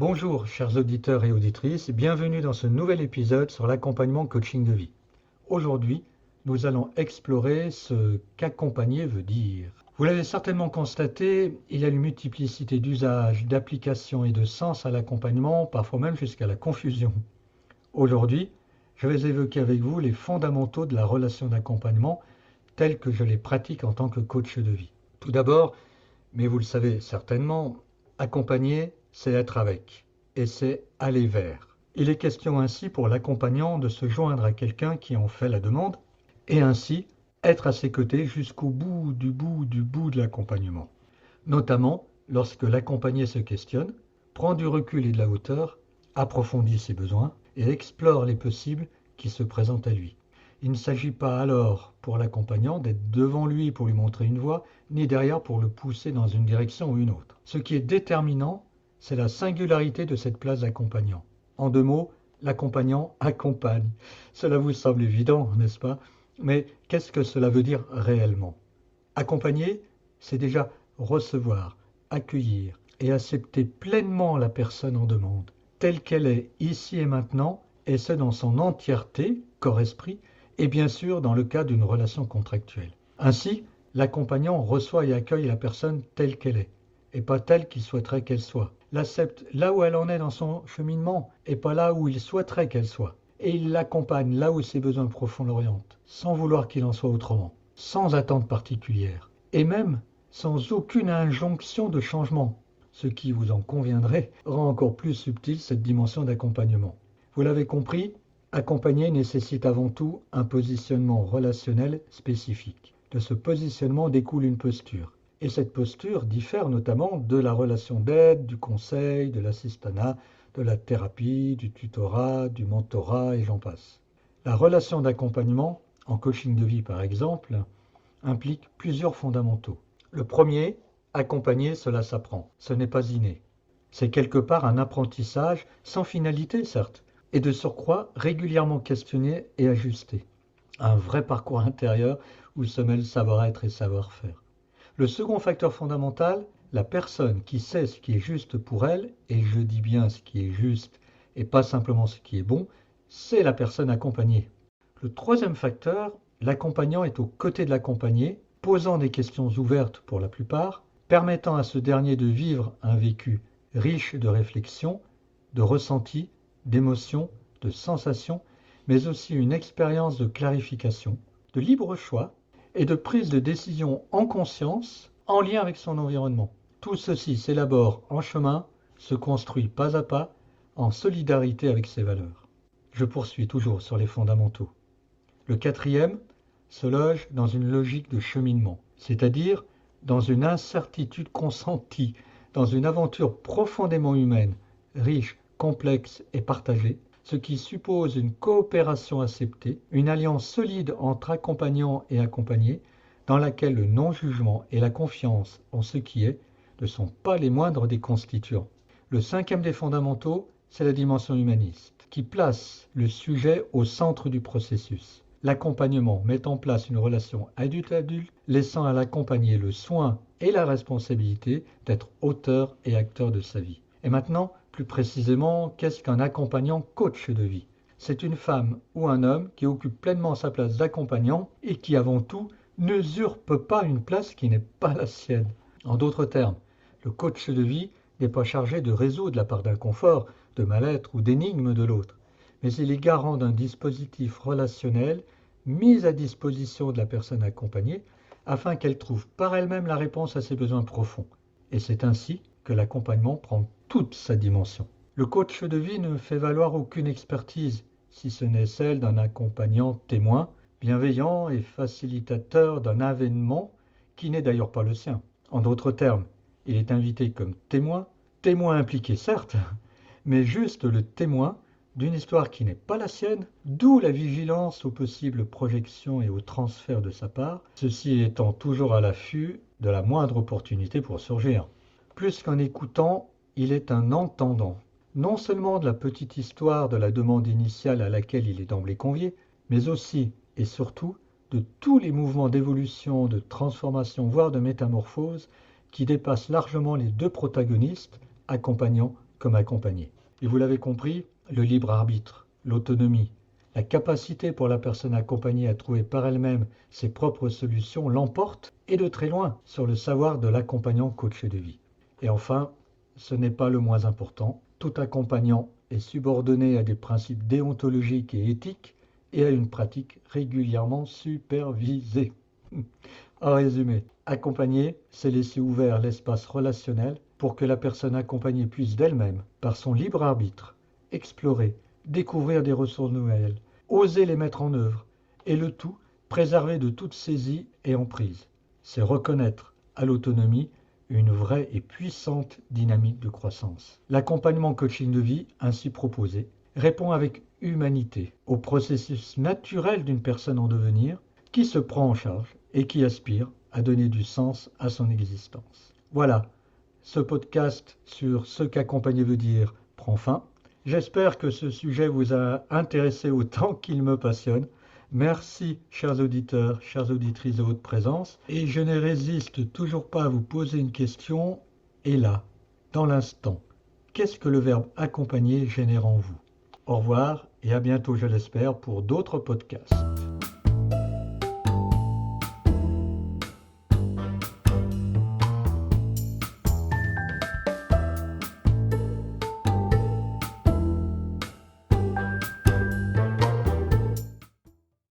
Bonjour chers auditeurs et auditrices, bienvenue dans ce nouvel épisode sur l'accompagnement coaching de vie. Aujourd'hui, nous allons explorer ce qu'accompagner veut dire. Vous l'avez certainement constaté, il y a une multiplicité d'usages, d'applications et de sens à l'accompagnement, parfois même jusqu'à la confusion. Aujourd'hui, je vais évoquer avec vous les fondamentaux de la relation d'accompagnement tels que je les pratique en tant que coach de vie. Tout d'abord, mais vous le savez certainement, accompagner, c'est être avec, et c'est aller vers. Il est question ainsi pour l'accompagnant de se joindre à quelqu'un qui en fait la demande, et ainsi être à ses côtés jusqu'au bout de l'accompagnement. Notamment lorsque l'accompagné se questionne, prend du recul et de la hauteur, approfondit ses besoins et explore les possibles qui se présentent à lui. Il ne s'agit pas alors pour l'accompagnant d'être devant lui pour lui montrer une voie, ni derrière pour le pousser dans une direction ou une autre. Ce qui est déterminant, c'est la singularité de cette place d'accompagnant. En deux mots, l'accompagnant accompagne. Cela vous semble évident, n'est-ce pas? Mais qu'est-ce que cela veut dire réellement? Accompagner, c'est déjà recevoir, accueillir et accepter pleinement la personne en demande, telle qu'elle est ici et maintenant, et ce dans son entièreté, corps-esprit, et bien sûr dans le cas d'une relation contractuelle. Ainsi, l'accompagnant reçoit et accueille la personne telle qu'elle est, et pas telle qu'il souhaiterait qu'elle soit. L'accepte là où elle en est dans son cheminement, et pas là où il souhaiterait qu'elle soit. Et il l'accompagne là où ses besoins profonds l'orientent, sans vouloir qu'il en soit autrement, sans attente particulière, et même sans aucune injonction de changement, ce qui, vous en conviendrez, rend encore plus subtile cette dimension d'accompagnement. Vous l'avez compris, accompagner nécessite avant tout un positionnement relationnel spécifique. De ce positionnement découle une posture. Et cette posture diffère notamment de la relation d'aide, du conseil, de l'assistanat, de la thérapie, du tutorat, du mentorat et j'en passe. La relation d'accompagnement, en coaching de vie par exemple, implique plusieurs fondamentaux. Le premier, accompagner, cela s'apprend. Ce n'est pas inné. C'est quelque part un apprentissage sans finalité certes, et de surcroît régulièrement questionné et ajusté. Un vrai parcours intérieur où se mêlent savoir-être et savoir-faire. Le second facteur fondamental, la personne qui sait ce qui est juste pour elle, et je dis bien ce qui est juste et pas simplement ce qui est bon, c'est la personne accompagnée. Le troisième facteur, l'accompagnant est aux côtés de l'accompagné, posant des questions ouvertes pour la plupart, permettant à ce dernier de vivre un vécu riche de réflexion, de ressentis, d'émotions, de sensations, mais aussi une expérience de clarification, de libre choix et de prise de décision en conscience, en lien avec son environnement. Tout ceci s'élabore en chemin, se construit pas à pas, en solidarité avec ses valeurs. Je poursuis toujours sur les fondamentaux. Le quatrième se loge dans une logique de cheminement, c'est-à-dire dans une incertitude consentie, dans une aventure profondément humaine, riche, complexe et partagée, ce qui suppose une coopération acceptée, une alliance solide entre accompagnant et accompagné, dans laquelle le non-jugement et la confiance en ce qui est ne sont pas les moindres des constituants. Le cinquième des fondamentaux, c'est la dimension humaniste, qui place le sujet au centre du processus. L'accompagnement met en place une relation adulte-adulte, laissant à l'accompagné le soin et la responsabilité d'être auteur et acteur de sa vie. Et maintenant, plus précisément, qu'est-ce qu'un accompagnant coach de vie? C'est une femme ou un homme qui occupe pleinement sa place d'accompagnant et qui, avant tout, n'usurpe pas une place qui n'est pas la sienne. En d'autres termes, le coach de vie n'est pas chargé de résoudre la part d'inconfort, de mal-être ou d'énigmes de l'autre, mais il est garant d'un dispositif relationnel mis à disposition de la personne accompagnée afin qu'elle trouve par elle-même la réponse à ses besoins profonds. Et c'est ainsi que l'accompagnement prend toute sa dimension. Le coach de vie ne fait valoir aucune expertise, si ce n'est celle d'un accompagnant témoin, bienveillant et facilitateur d'un avènement qui n'est d'ailleurs pas le sien. En d'autres termes, il est invité comme témoin, témoin impliqué certes, mais juste le témoin d'une histoire qui n'est pas la sienne, d'où la vigilance aux possibles projections et au transfert de sa part, ceci étant toujours à l'affût de la moindre opportunité pour surgir. Plus qu'un écoutant, il est un entendant, non seulement de la petite histoire de la demande initiale à laquelle il est d'emblée convié, mais aussi et surtout de tous les mouvements d'évolution, de transformation, voire de métamorphose, qui dépassent largement les deux protagonistes, accompagnant comme accompagné. Et vous l'avez compris, le libre arbitre, l'autonomie, la capacité pour la personne accompagnée à trouver par elle-même ses propres solutions l'emporte, et de très loin, sur le savoir de l'accompagnant coach de vie. Et enfin, ce n'est pas le moins important, tout accompagnant est subordonné à des principes déontologiques et éthiques et à une pratique régulièrement supervisée. En résumé, accompagner, c'est laisser ouvert l'espace relationnel pour que la personne accompagnée puisse d'elle-même, par son libre arbitre, explorer, découvrir des ressources nouvelles, oser les mettre en œuvre, et le tout préservé de toute saisie et emprise. C'est reconnaître à l'autonomie une vraie et puissante dynamique de croissance. L'accompagnement coaching de vie ainsi proposé répond avec humanité au processus naturel d'une personne en devenir qui se prend en charge et qui aspire à donner du sens à son existence. Voilà, ce podcast sur ce qu'accompagner veut dire prend fin. J'espère que ce sujet vous a intéressé autant qu'il me passionne. Merci, chers auditeurs, chères auditrices, de votre présence. Et je ne résiste toujours pas à vous poser une question. Et là, dans l'instant, qu'est-ce que le verbe accompagner génère en vous ? Au revoir et à bientôt, je l'espère, pour d'autres podcasts.